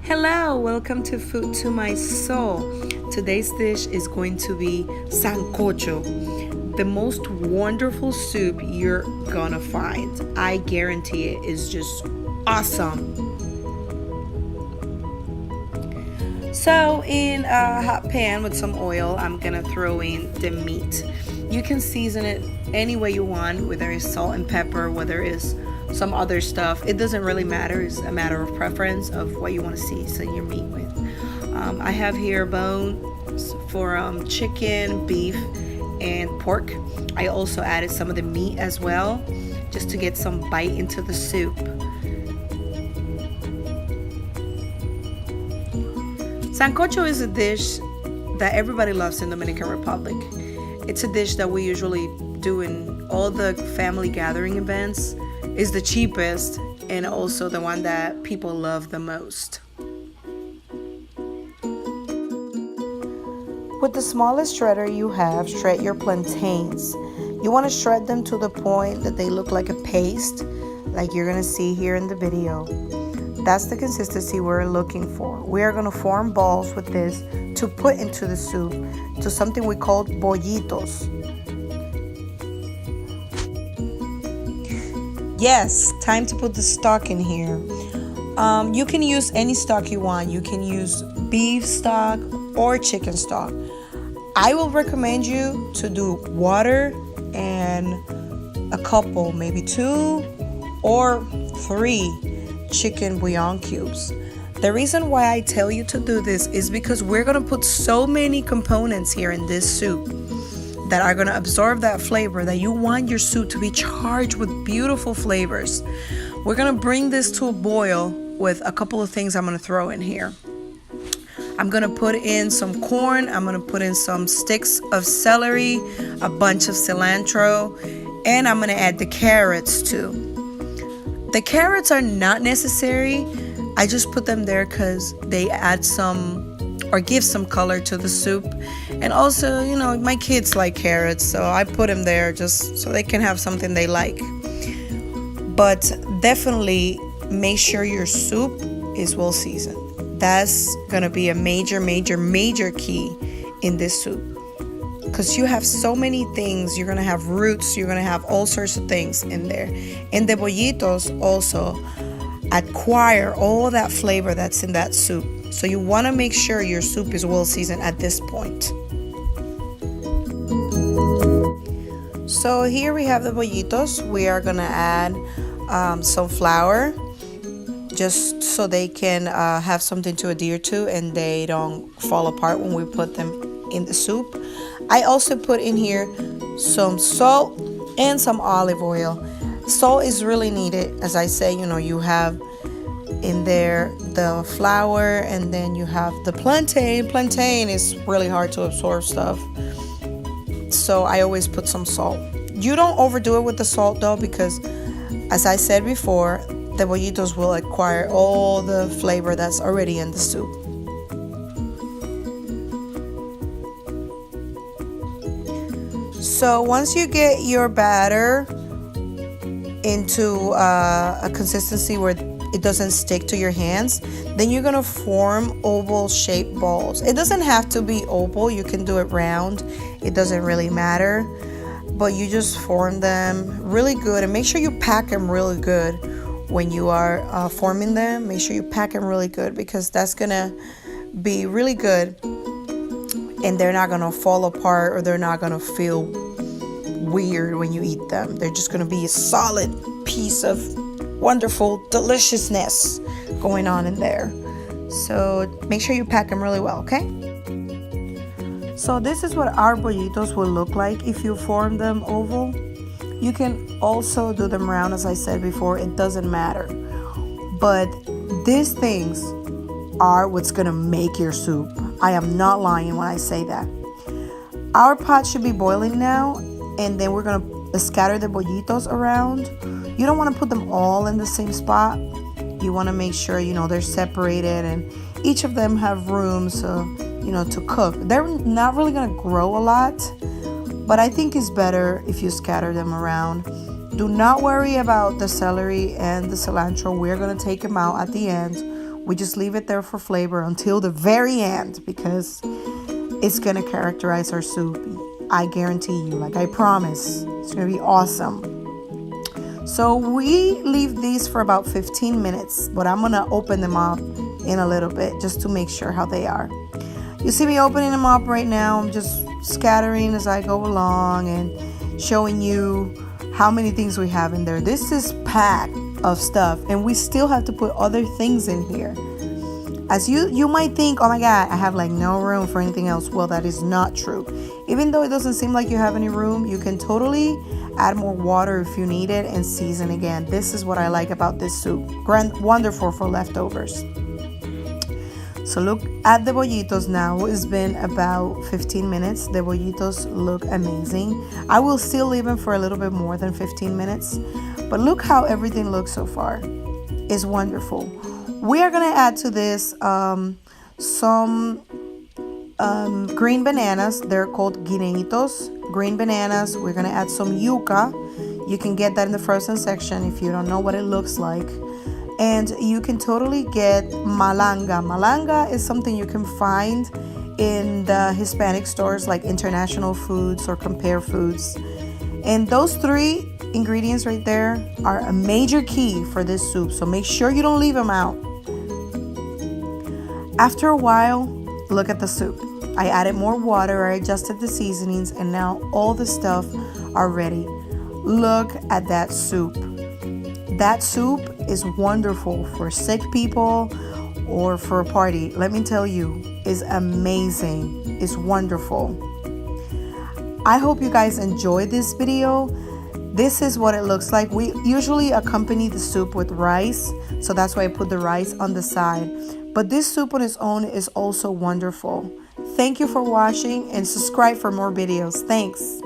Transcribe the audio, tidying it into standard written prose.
Hello, welcome to Food to My Soul. Today's dish is going to be sancocho, the most wonderful soup you're gonna find. I guarantee it is just awesome. So, in a hot pan with some oil, I'm gonna throw in the meat. You can season it any way you want, whether it's salt and pepper, whether it's some other stuff. It doesn't really matter. It's a matter of preference of what you want to season your meat with. I have here bones for chicken, beef, and pork. I also added some of the meat as well, just to get some bite into the soup. Sancocho is a dish that everybody loves in Dominican Republic. It's a dish that we usually do in all the family gathering events. It's the cheapest and also the one that people love the most. With the smallest shredder you have, shred your plantains. You want to shred them to the point that they look like a paste, like you're going to see here in the video. That's the consistency we're looking for. We are going to form balls with this to put into the soup, to something we call bollitos. Yes, time to put the stock in here. You can use any stock you want. You can use beef stock or chicken stock. I will recommend you to do water and a couple, maybe 2 or 3 chicken bouillon cubes. The reason why I tell you to do this is because we're going to put so many components here in this soup that are going to absorb that flavor, that you want your soup to be charged with beautiful flavors. We're going to bring this to a boil with a couple of things I'm going to throw in here. I'm going to put in some corn. I'm going to put in some sticks of celery, a bunch of cilantro, and I'm going to add the carrots too. The carrots are not necessary. I just put them there because they add some or give some color to the soup. And also, my kids like carrots, so I put them there just so they can have something they like. But definitely make sure your soup is well seasoned. That's gonna be a major key in this soup, because you have so many things. You're gonna have roots, you're gonna have all sorts of things in there. And the bollitos also acquire all that flavor that's in that soup. So you want to make sure your soup is well seasoned at this point. So here we have the bollitos. We are going to add some flour, just so they can have something to adhere to and they don't fall apart when we put them in the soup. I also put in here some salt and some olive oil. Salt is really needed. As I say, you have in there the flour, and then you have the plantain is really hard to absorb stuff, so I always put some salt. You don't overdo it with the salt though, because as I said before, the bollitos will acquire all the flavor that's already in the soup. So once you get your batter into a consistency where it doesn't stick to your hands, then you're gonna form oval shaped balls. It doesn't have to be oval, you can do it round, it doesn't really matter, but you just form them really good, and make sure you pack them really good when you are forming them. Make sure you pack them really good, because that's gonna be really good and they're not gonna fall apart, or they're not gonna feel weird when you eat them. They're just gonna be a solid piece of wonderful deliciousness going on in there. So make sure you pack them really well, okay? So this is what our bollitos will look like if you form them oval. You can also do them round, as I said before, it doesn't matter. But these things are what's gonna make your soup. I am not lying when I say that. Our pot should be boiling now, and then we're gonna scatter the bollitos around. You don't want to put them all in the same spot. You want to make sure they're separated and each of them have room to cook. They're not really going to grow a lot, but I think it's better if you scatter them around. Do not worry about the celery and the cilantro. We're going to take them out at the end. We just leave it there for flavor until the very end because it's gonna characterize our soup. I guarantee you, like I promise, it's gonna be awesome. So we leave these for about 15 minutes, but I'm gonna open them up in a little bit just to make sure how they are. You see me opening them up right now. I'm just scattering as I go along and showing you how many things we have in there. This is packed of stuff, and we still have to put other things in here. As you might think, oh my God, I have like no room for anything else. Well, that is not true. Even though it doesn't seem like you have any room, you can totally add more water if you need it and season again. This is what I like about this soup. Wonderful for leftovers. So look at the bollitos now. It's been about 15 minutes. The bollitos look amazing. I will still leave them for a little bit more than 15 minutes. But look how everything looks so far. It's wonderful. We are going to add to this some green bananas. They're called guineitos. Green bananas. We're going to add some yuca. You can get that in the frozen section if you don't know what it looks like. And you can totally get malanga. Malanga is something you can find in the Hispanic stores like International Foods or Compare Foods. And those three ingredients right there are a major key for this soup. So make sure you don't leave them out. After a while, look at the soup. I added more water, I adjusted the seasonings, and now all the stuff are ready. Look at that soup. That soup is wonderful for sick people or for a party. Let me tell you, it's amazing. It's wonderful. I hope you guys enjoyed this video. This is what it looks like. We usually accompany the soup with rice, so that's why I put the rice on the side. But this soup on its own is also wonderful. Thank you for watching and subscribe for more videos. Thanks.